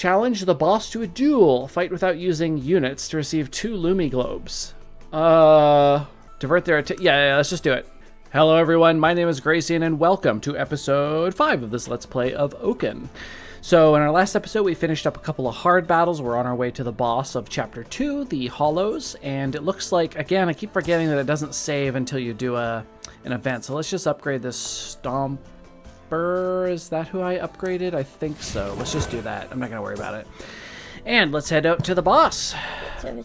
Challenge the boss to a duel. Fight without using units to receive 2 Lumi globes. Divert their attention. Yeah, let's just do it. Hello everyone, my name is Grayson and welcome to episode 5 of this Let's Play of Oaken. So in our last episode we finished up a couple of hard battles. We're on our way to the boss of chapter 2, the Hollows, and it looks like, again, I keep forgetting that it doesn't save until you do an event. So let's just upgrade this Stomper. Is that who I upgraded? I think so. Let's just do that. I'm not going to worry about it. And let's head out to the boss.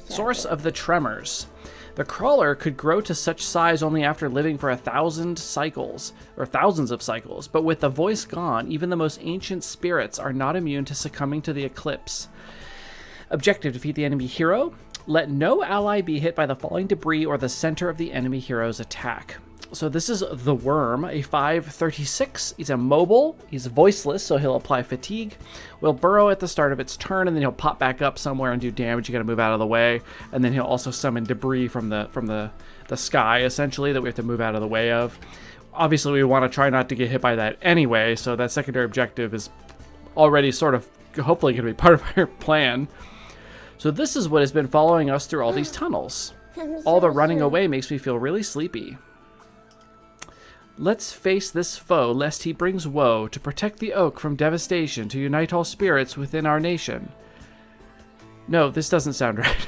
Source of the Tremors. The crawler could grow to such size only after living for 1,000 cycles, or thousands of cycles, but with the voice gone, even the most ancient spirits are not immune to succumbing to the eclipse. Objective: defeat the enemy hero. Let no ally be hit by the falling debris or the center of the enemy hero's attack. So this is the Worm, a 536. He's immobile, he's voiceless, so he'll apply fatigue. Will burrow at the start of its turn, and then he'll pop back up somewhere and do damage. You gotta move out of the way. And then he'll also summon debris from the sky, essentially, that we have to move out of the way of. Obviously, we want to try not to get hit by that anyway, so that secondary objective is already sort of, hopefully, gonna be part of our plan. So this is what has been following us through all these tunnels. All the running away makes me feel really sleepy. Let's face this foe, lest he brings woe, to protect the oak from devastation, to unite all spirits within our nation. No, this doesn't sound right.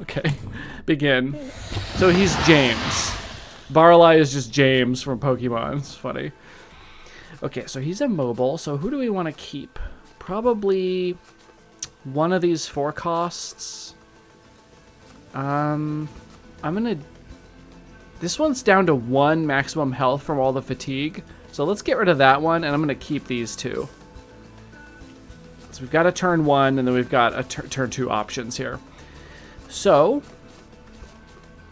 Okay, begin. So he's James. Barley is just James from Pokemon. It's funny. Okay, so he's immobile, so who do we want to keep? Probably one of these 4 costs. I'm gonna... This one's down to 1 maximum health from all the fatigue. So let's get rid of that one, and I'm going to keep these 2. So we've got a turn 1, and then we've got a turn 2 options here. So,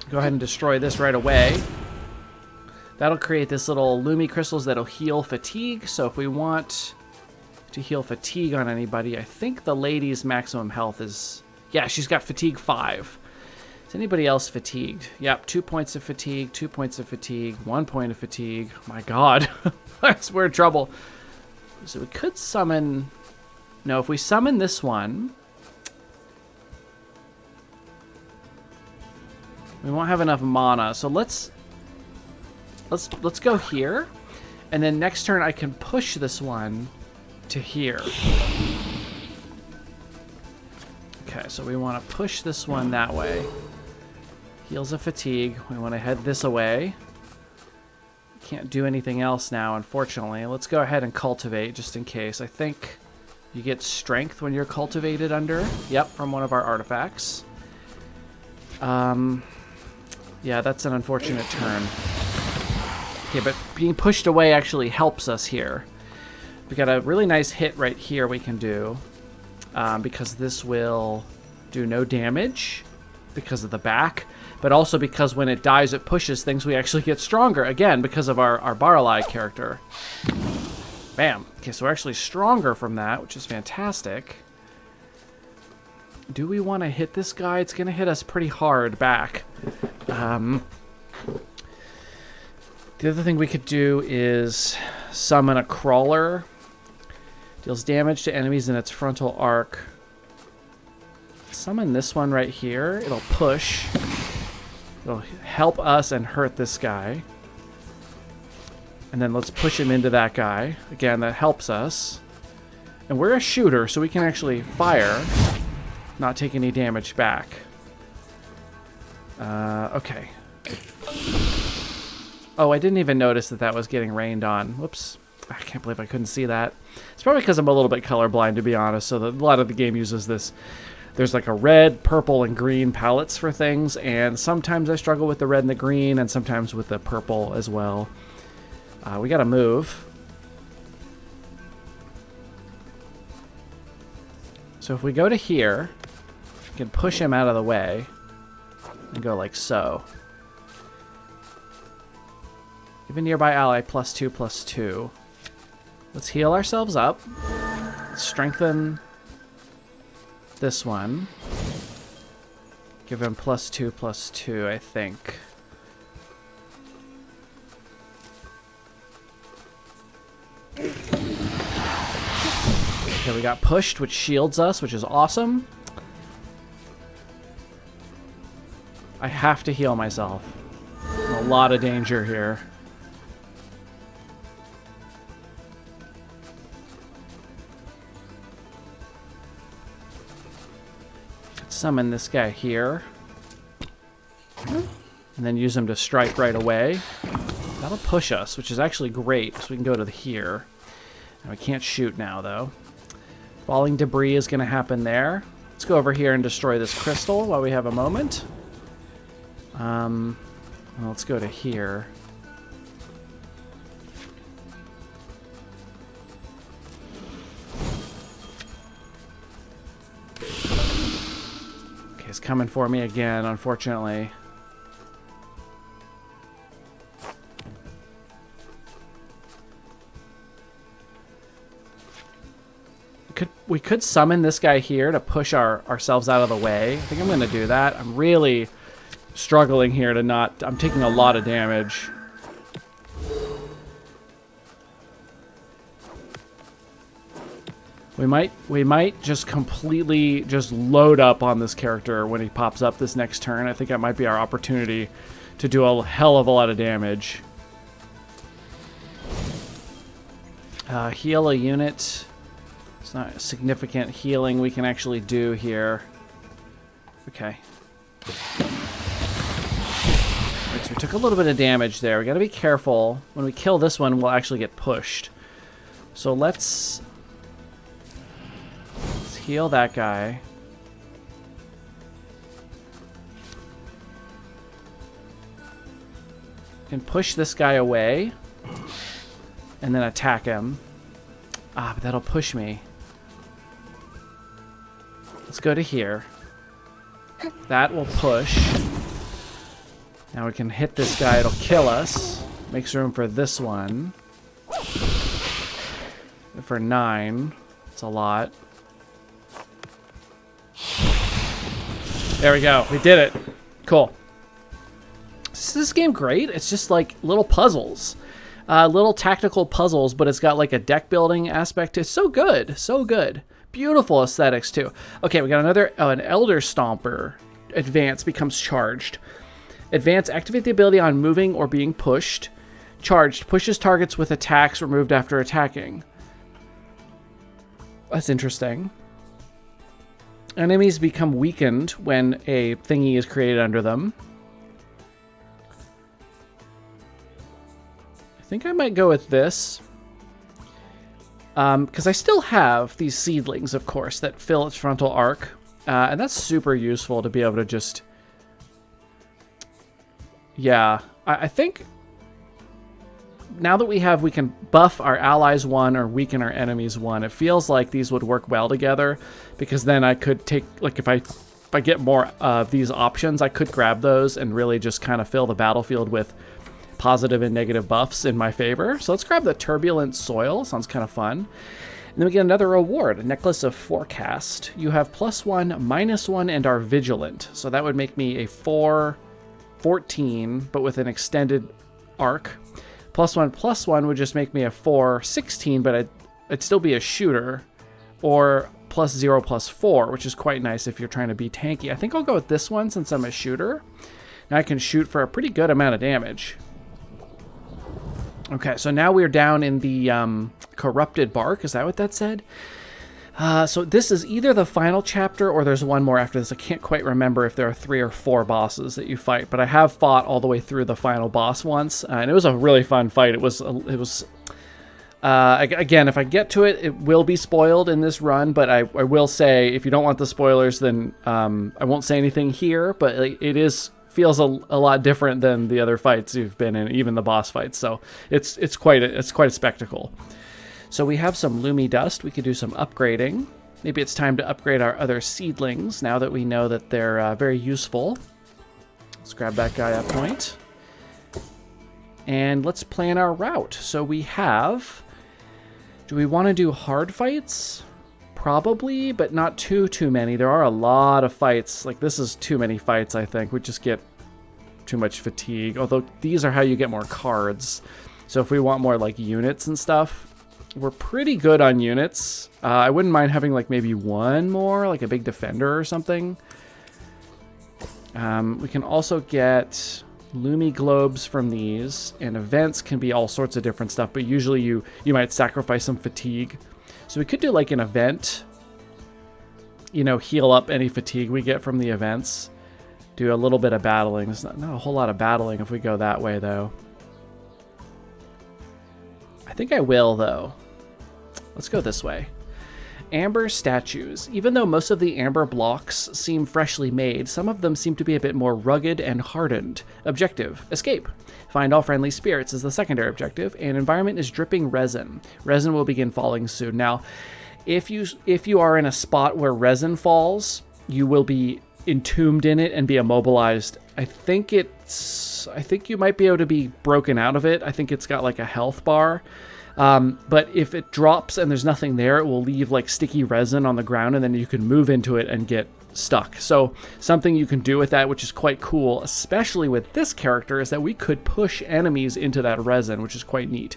go ahead and destroy this right away. That'll create this little Lumi crystals that'll heal fatigue. So if we want to heal fatigue on anybody, I think the lady's maximum health is... Yeah, she's got fatigue 5. Is anybody else fatigued? Yep, 2 points of fatigue, 2 points of fatigue, 1 point of fatigue. My god. We're in trouble. So we could summon... No, if we summon this one, we won't have enough mana. So let's go here. And then next turn I can push this one to here. Okay, so we want to push this one that way. Heals of fatigue. We want to head this away. Can't do anything else now, unfortunately. Let's go ahead and cultivate, just in case. I think you get strength when you're cultivated under. Yep, from one of our artifacts. Yeah, that's an unfortunate turn. Okay, but being pushed away actually helps us here. We got a really nice hit right here we can do. Because this will do no damage because of the back. But also because when it dies, it pushes things, we actually get stronger. Again, because of our Barley character. Bam. Okay, so we're actually stronger from that, which is fantastic. Do we want to hit this guy? It's going to hit us pretty hard back. The other thing we could do is summon a crawler. Deals damage to enemies in its frontal arc. Summon this one right here. It'll push. It'll help us and hurt this guy. And then let's push him into that guy. Again, that helps us. And we're a shooter, so we can actually fire, not take any damage back. Okay. Oh, I didn't even notice that was getting rained on. Whoops. I can't believe I couldn't see that. It's probably because I'm a little bit colorblind, to be honest, so a lot of the game uses this. There's like a red, purple, and green palettes for things, and sometimes I struggle with the red and the green, and sometimes with the purple as well. We gotta move. So if we go to here, we can push him out of the way, and go like so. Give a nearby ally +2/+2. Let's heal ourselves up. Strengthen this one. Give him +2/+2, I think. Okay, we got pushed, which shields us, which is awesome. I have to heal myself. I'm in a lot of danger here. Summon this guy here. And then use him to strike right away. That'll push us, which is actually great, so we can go to here. And we can't shoot now, though. Falling debris is going to happen there. Let's go over here and destroy this crystal while we have a moment. Well, let's go to here. Okay, he's coming for me again, unfortunately. We could summon this guy here to push ourselves out of the way. I think I'm going to do that. I'm really struggling here to not... I'm taking a lot of damage. We might just completely just load up on this character when he pops up this next turn. I think that might be our opportunity to do a hell of a lot of damage. Heal a unit. It's not a significant healing we can actually do here. Okay. Right, so we took a little bit of damage there. We got to be careful. When we kill this one, we'll actually get pushed. So let's heal that guy. Can push this guy away and then attack him. Ah, but that'll push me. Let's go to here. That will push. Now we can hit this guy. It'll kill us. Makes room for this one. For 9. It's a lot. There we go. We did it. Cool. Is this game great? It's just like little puzzles. Little tactical puzzles, but it's got like a deck building aspect to it. So good. So good. Beautiful aesthetics too. Okay, we got another, an Elder Stomper. Advance becomes charged. Advance, activate the ability on moving or being pushed. Charged, pushes targets with attacks removed after attacking. That's interesting. Enemies become weakened when a thingy is created under them. I think I might go with this. Because I still have these seedlings, of course, that fill its frontal arc. And that's super useful to be able to just... Yeah, I think... Now that we can buff our allies 1 or weaken our enemies 1, it feels like these would work well together. Because then I could take... Like, if I get more of these options, I could grab those and really just kind of fill the battlefield with positive and negative buffs in my favor. So let's grab the Turbulent Soil. Sounds kind of fun. And then we get another reward, a Necklace of Forecast. You have +1, -1, and are vigilant. So that would make me a 4/14, but with an extended arc. +1/+1 would just make me a 4/16, but I'd still be a shooter. Or +0/+4, which is quite nice if you're trying to be tanky. I think I'll go with this one since I'm a shooter. Now I can shoot for a pretty good amount of damage. Okay, so now we're down in the Corrupted Bark. Is that what that said? So this is either the final chapter or there's one more after this. I can't quite remember if there are 3 or 4 bosses that you fight, but I have fought all the way through the final boss once, and it was a really fun fight. It was again, if I get to it, it will be spoiled in this run, but I will say, if you don't want the spoilers, then I won't say anything here, but it feels a lot different than the other fights you've been in, even the boss fights. So it's quite a spectacle. So we have some Lumi Dust. We could do some upgrading. Maybe it's time to upgrade our other seedlings now that we know that they're very useful. Let's grab that guy at point. And let's plan our route. So we have... Do we want to do hard fights? Probably, but not too many. There are a lot of fights. Like, this is too many fights, I think. We just get too much fatigue. Although, these are how you get more cards. So if we want more, like, units and stuff, we're pretty good on units. I wouldn't mind having like maybe one more, like a big defender or something. We can also get Lumi globes from these, and events can be all sorts of different stuff, but usually you might sacrifice some fatigue. So we could do like an event, you know, heal up any fatigue we get from the events. Do a little bit of battling. There's not a whole lot of battling if we go that way, though. I think I will, though. Let's go this way. Amber statues. Even though most of the amber blocks seem freshly made, some of them seem to be a bit more rugged and hardened. Objective: escape. Find all friendly spirits is the secondary objective, and environment is dripping resin. Resin will begin falling soon. Now, if you are in a spot where resin falls, you will be entombed in it and be immobilized. I think you might be able to be broken out of it. I think it's got like a health bar. But if it drops and there's nothing there, it will leave like sticky resin on the ground, and then you can move into it and get stuck. So something you can do with that, which is quite cool, especially with this character, is that we could push enemies into that resin, which is quite neat.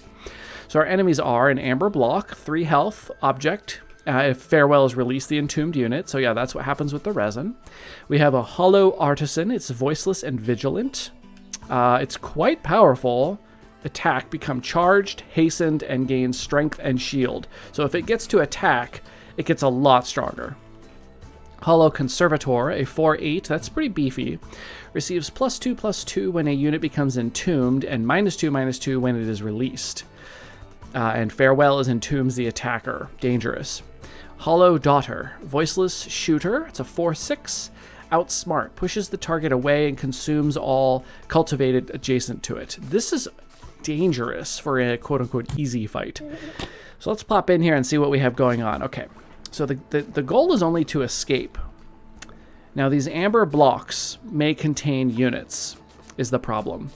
So our enemies are an amber block, 3 health object. If Farewell is released, the entombed unit. So yeah, that's what happens with the resin. We have a hollow artisan. It's voiceless and vigilant. It's quite powerful. Attack, become charged, hastened, and gains strength and shield. So if it gets to attack, it gets a lot stronger. Hollow Conservator, a 4/8, that's pretty beefy. Receives +2/+2 when a unit becomes entombed, and -2/-2 when it is released. And Farewell is entombs the attacker. Dangerous. Hollow Daughter, voiceless shooter, it's a 4/6. Outsmart, pushes the target away and consumes all cultivated adjacent to it. This is dangerous for a quote-unquote easy fight. So let's pop in here and see what we have going on. Okay, so the goal is only to escape. Now these amber blocks may contain units, is the problem.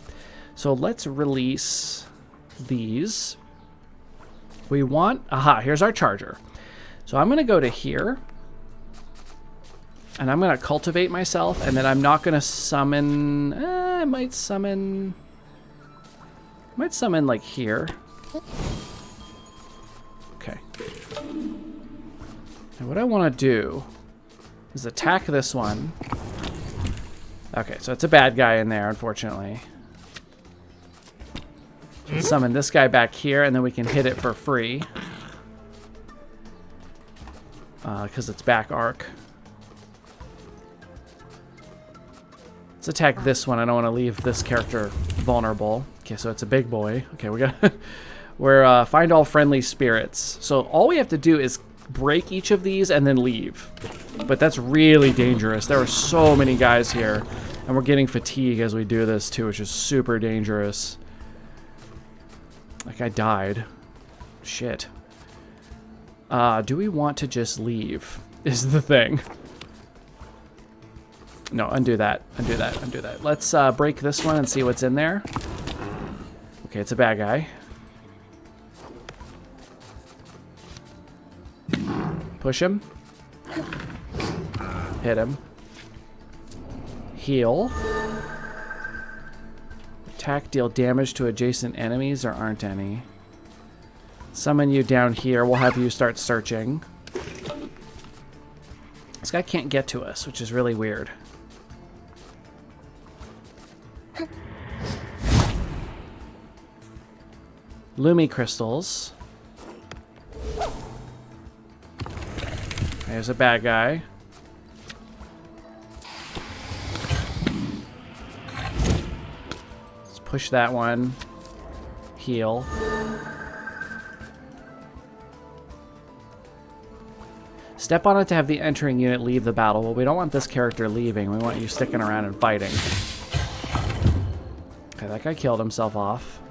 So let's release these. We want, here's our charger. So I'm going to go to here, and I'm going to cultivate myself, and then I'm not going to summon, I might summon like here. Okay. And what I want to do is attack this one. Okay, so it's a bad guy in there, unfortunately. Summon this guy back here, and then we can hit it for free. Because it's back arc. Let's attack this one. I don't want to leave this character vulnerable. Okay, so it's a big boy. Okay, we're find all friendly spirits. So all we have to do is break each of these and then leave. But that's really dangerous. There are so many guys here, and we're getting fatigue as we do this too, which is super dangerous. Like I died. Shit. Do we want to just leave? Is the thing. No, undo that. Undo that. Undo that. Let's break this one and see what's in there. Okay, it's a bad guy. Push him. Hit him. Heal. Attack, deal damage to adjacent enemies. There aren't any. Summon you down here. We'll have you start searching. This guy can't get to us, which is really weird. Lumi crystals. There's a bad guy. Let's push that one. Heal. Step on it to have the entering unit leave the battle. Well, we don't want this character leaving. We want you sticking around and fighting. Okay, that guy killed himself off.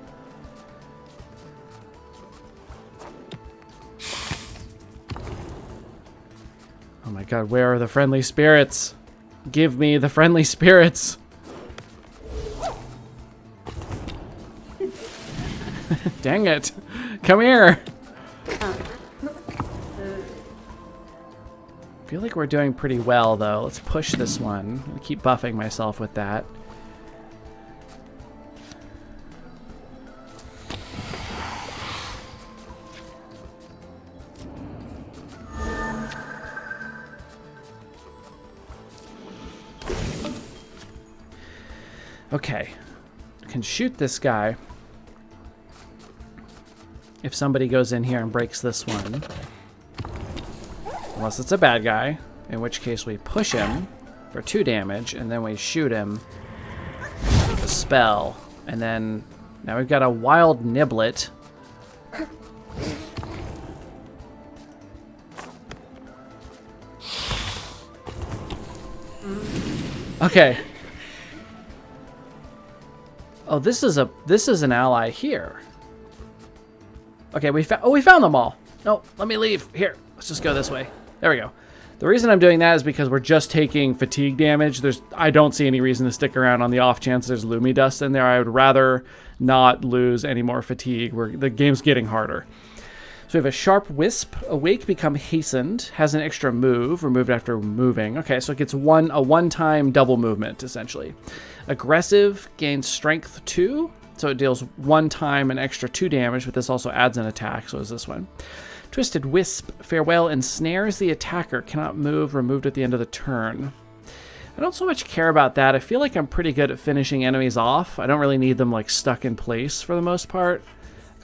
Oh my god, where are the friendly spirits? Give me the friendly spirits. Dang it. Come here. I feel like we're doing pretty well, though. Let's push this one. I'll keep buffing myself with that. Okay. I can shoot this guy. If somebody goes in here and breaks this one. Unless it's a bad guy. In which case we push him for 2 damage. And then we shoot him with a spell. And then now we've got a wild niblet. Okay. Oh, this is an ally here. Okay, we found them all. No, let me leave. Here, let's just go this way. There we go. The reason I'm doing that is because we're just taking fatigue damage. I don't see any reason to stick around on the off chance there's Lumi dust in there. I would rather not lose any more fatigue. The game's getting harder. So we have a sharp wisp. Awake, become hastened. Has an extra move, removed after moving. Okay, so it gets a one-time double movement, essentially. Aggressive, gains strength 2. So it deals 1 time an extra 2 damage, but this also adds an attack, so is this one. Twisted Wisp, farewell, ensnares the attacker. Cannot move, removed at the end of the turn. I don't so much care about that. I feel like I'm pretty good at finishing enemies off. I don't really need them like stuck in place for the most part.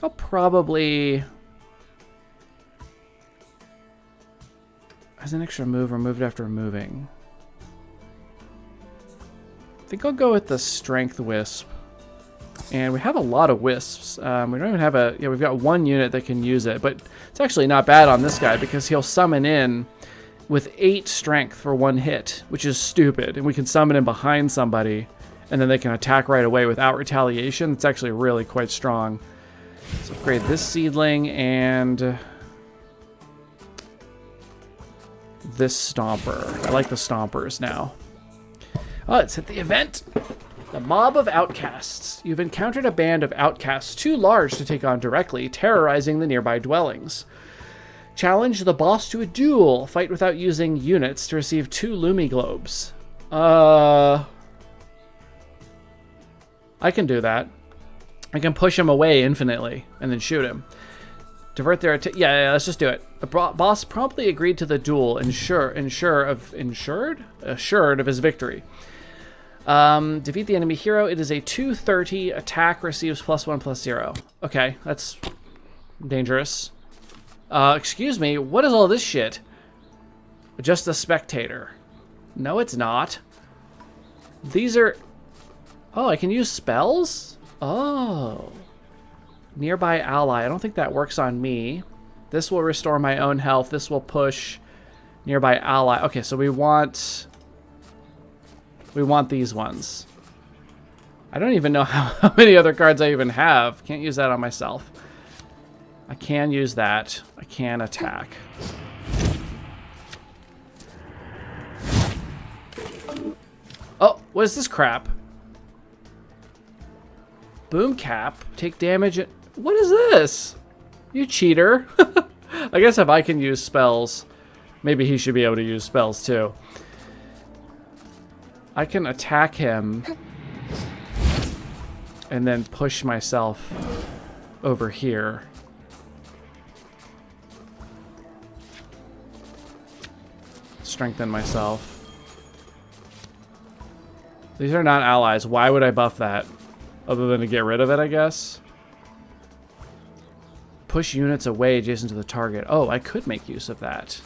I'll probably... Has an extra move, removed after moving. I think I'll go with the Strength Wisp. And we have a lot of wisps. We don't even have a... Yeah, we've got 1 unit that can use it. But it's actually not bad on this guy because he'll summon in with 8 strength for 1 hit, which is stupid. And we can summon in behind somebody, and then they can attack right away without retaliation. It's actually really quite strong. Let's upgrade this seedling and... this Stomper. I like the Stompers now. Oh, let's hit the event. The Mob of Outcasts. You've encountered a band of outcasts too large to take on directly, terrorizing the nearby dwellings. Challenge the boss to a duel. Fight without using units to receive 2 Lumi globes. I can do that. I can push him away infinitely and then shoot him. Divert their attack. Yeah, let's just do it. The boss promptly agreed to the duel, assured of his victory. Defeat the enemy hero. It is a 230 attack, receives +1/+0. Okay, that's dangerous. Excuse me, what is all this shit? Just a spectator. No, it's not. These are... Oh, I can use spells? Oh. Nearby ally. I don't think that works on me. This will restore my own health. This will push nearby ally. Okay, so we want these ones. I don't even know how many other cards I even have. Can't use that on myself. I can use that. I can attack. Oh, what is this crap? Boom cap. Take damage. What is this? You cheater. I guess if I can use spells, maybe he should be able to use spells too. I can attack him and then push myself over here. Strengthen myself. These are not allies. Why would I buff that? Other than to get rid of it, I guess. Push units away adjacent to the target. Oh, I could make use of that.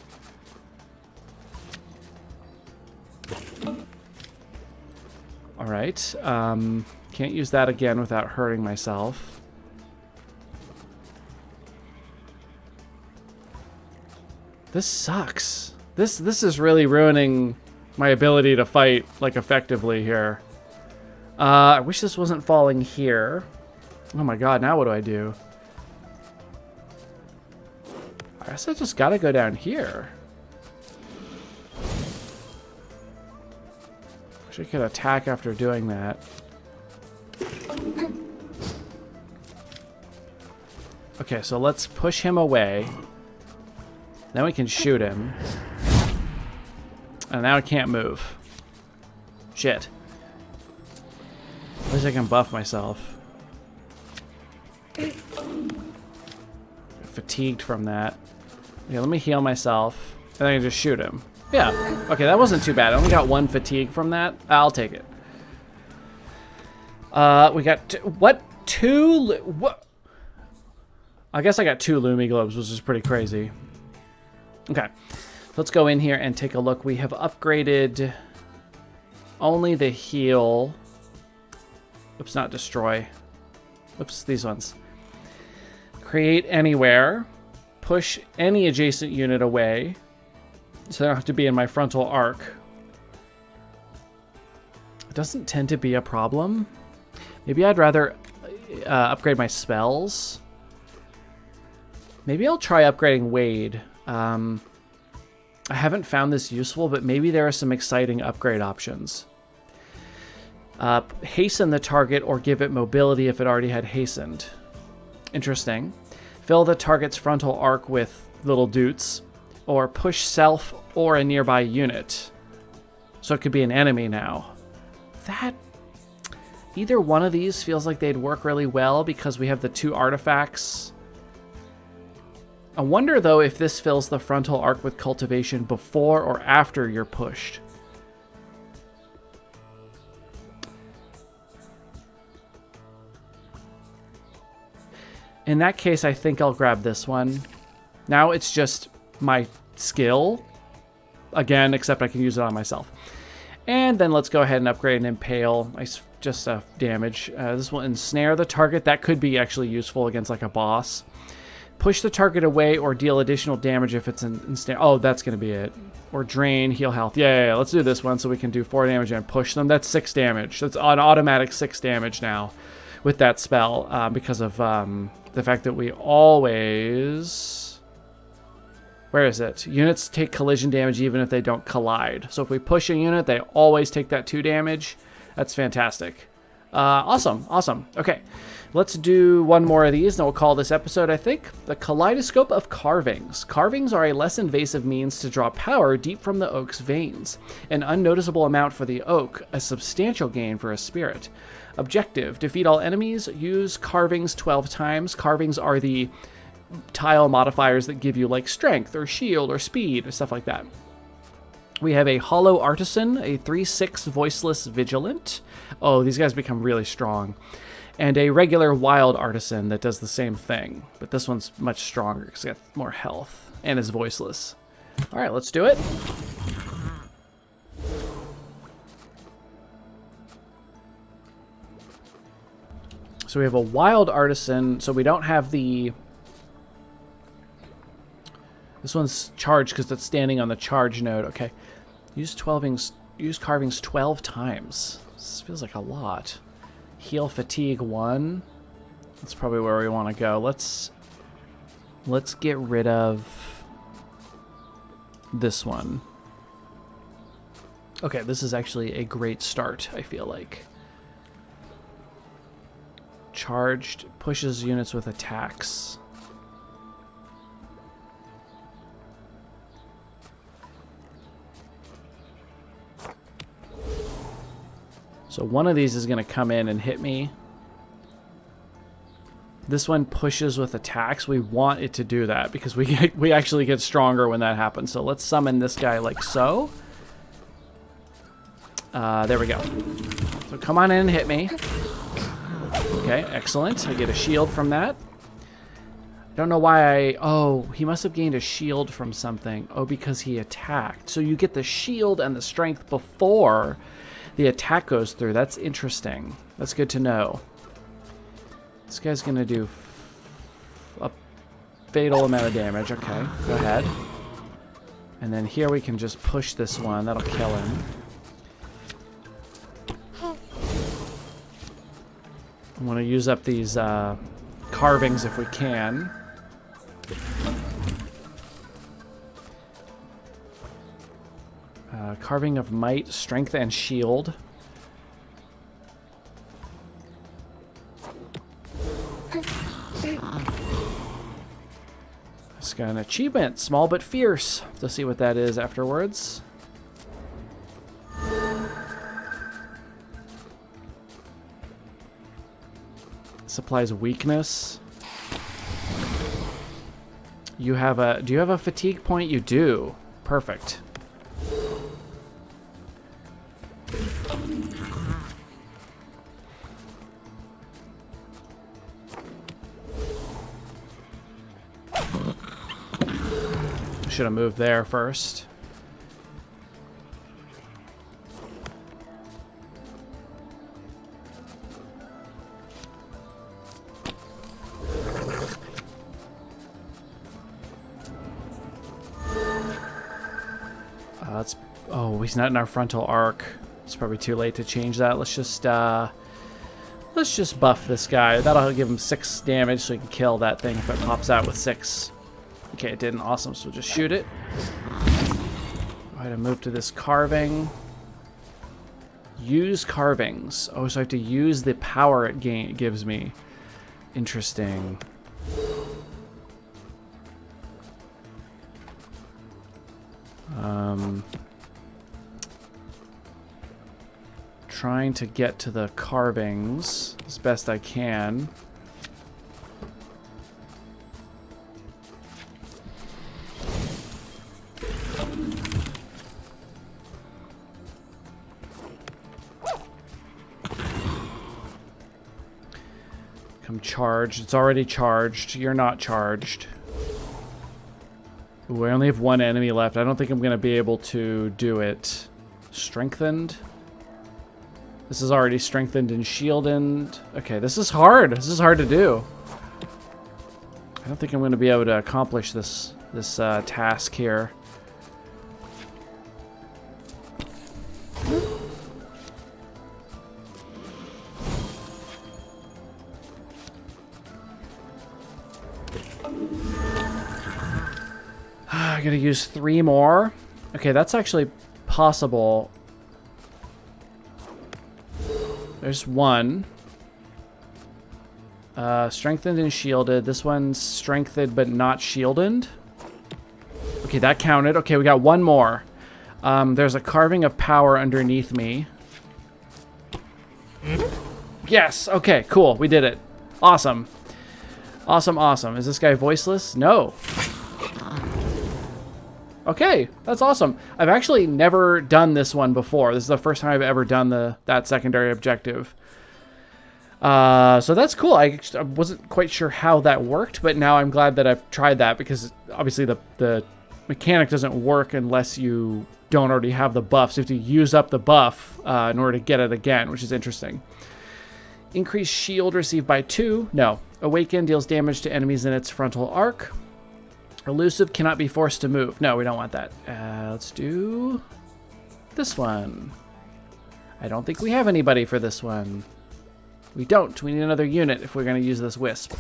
Alright. Can't use that again without hurting myself. This sucks. This is really ruining my ability to fight, like, effectively here. I wish this wasn't falling here. Oh my god, now what do I do? I guess I just gotta go down here. Wish I could attack after doing that. Okay, so let's push him away. Then we can shoot him. And now I can't move. Shit. At least I can buff myself. Fatigued from that. Okay, let me heal myself. And I can just shoot him. Yeah. Okay, that wasn't too bad. I only got 1 fatigue from that. I'll take it. We got what? What? I guess I got 2 Lumi Globes, which is pretty crazy. Okay, let's go in here and take a look. We have upgraded only the heal. Oops, not destroy. Oops, these ones. Create anywhere. Push any adjacent unit away, so they don't have to be in my frontal arc. It doesn't tend to be a problem. Maybe I'd rather upgrade my spells. Maybe I'll try upgrading Wade. I haven't found this useful, but maybe there are some exciting upgrade options. Hasten the target or give it mobility if it already had hastened. Interesting. Fill the target's frontal arc with little doots, or push self or a nearby unit. So it could be an enemy now. Either one of these feels like they'd work really well because we have the 2 artifacts. I wonder, though, if this fills the frontal arc with cultivation before or after you're pushed. In that case, I think I'll grab this one. Now it's just my skill. Again, except I can use it on myself. And then let's go ahead and upgrade an Impale. Just damage. This will ensnare the target. That could be actually useful against like a boss. Push the target away or deal additional damage if it's ensnare. Oh, that's going to be it. Or drain, heal health. Yeah, let's do this one so we can do 4 damage and push them. That's 6 damage. That's an automatic 6 damage now with that spell because of the fact that we always... Where is it? Units take collision damage even if they don't collide. So if we push a unit, they always take that 2 damage. That's fantastic. Awesome. Okay, let's do one more of these, and we'll call this episode, I think, the Kaleidoscope of Carvings. Carvings are a less invasive means to draw power deep from the oak's veins. An unnoticeable amount for the oak, a substantial gain for a spirit. Objective, defeat all enemies, use carvings 12 times. Carvings are the tile modifiers that give you like strength or shield or speed or stuff like that. We have a Hollow Artisan, a 3/6 Voiceless Vigilant. Oh, these guys become really strong. And a regular Wild Artisan that does the same thing, but this one's much stronger because it's got more health and is voiceless. All right, let's do it. So we have a Wild Artisan, so we don't have the... This one's charged because it's standing on the charge node. Okay. Use carvings 12 times. This feels like a lot. Heal fatigue 1. That's probably where we want to go. Let's get rid of this one. Okay, this is actually a great start, I feel like. Charged pushes units with attacks. So one of these is going to come in and hit me. This one pushes with attacks. We want it to do that because we actually get stronger when that happens. So let's summon this guy like so. There we go. So come on in and hit me. Okay, excellent. I get a shield from that. I don't know why Oh, he must have gained a shield from something. Oh, because he attacked. So you get the shield and the strength before the attack goes through. That's interesting. That's good to know. This guy's going to do a fatal amount of damage. Okay, go ahead. And then here we can just push this one. That'll kill him. I want to use up these carvings if we can. Carving of Might, Strength, and Shield. It's got an achievement, Small but Fierce. To see what that is afterwards. Supplies weakness. Do you have a fatigue point? You do. Perfect. Should have moved there first. Oh, he's not in our frontal arc. It's probably too late to change that. Let's just buff this guy. That'll give him 6 damage so he can kill that thing if it pops out with 6. Okay, it didn't. Awesome. So we'll just shoot it. Go ahead and move to this carving. Use carvings. Oh, so I have to use the power it gives me. Interesting. Trying to get to the carvings as best I can. Come charged. It's already charged. You're not charged. Ooh, I only have 1 enemy left. I don't think I'm going to be able to do it. Strengthened. This is already strengthened and shielded. Okay, this is hard. This is hard to do. I don't think I'm going to be able to accomplish this task here. I gotta use 3 more. Okay, that's actually possible. There's 1. Strengthened and shielded. This one's strengthened but not shielded. Okay, that counted. Okay, we got 1 more. There's a carving of power underneath me. Yes! Okay, cool. We did it. Awesome. Awesome, awesome. Is this guy voiceless? No. Okay, that's awesome. I've actually never done this one before. This is the first time I've ever done that secondary objective. So that's cool. I wasn't quite sure how that worked, but now I'm glad that I've tried that because obviously the mechanic doesn't work unless you don't already have the buff. So you have to use up the buff in order to get it again, which is interesting. Increased shield received by 2. No. Awaken deals damage to enemies in its frontal arc. Elusive cannot be forced to move. No, we don't want that. Let's do this one. I don't think we have anybody for this one. We don't. We need another unit if we're going to use this Wisp.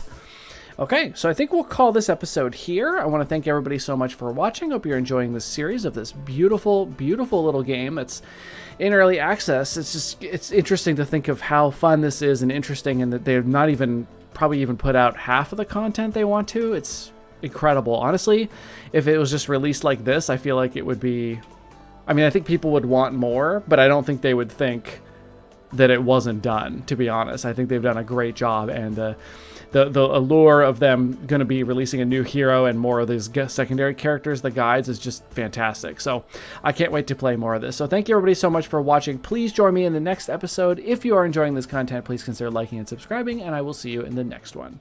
Okay, so I think we'll call this episode here. I want to thank everybody so much for watching. Hope you're enjoying this series of this beautiful, beautiful little game that's in early access. It's interesting to think of how fun this is and interesting, and that they've not even probably even put out half of the content they want to. It's incredible. Honestly, if it was just released like this, I feel like it would be... I mean, I think people would want more, but I don't think they would think that it wasn't done, to be honest. I think they've done a great job, and the allure of them going to be releasing a new hero and more of these secondary characters, the guides, is just fantastic. So I can't wait to play more of this. So thank you everybody so much for watching. Please join me in the next episode. If you are enjoying this content, please consider liking and subscribing, and I will see you in the next one.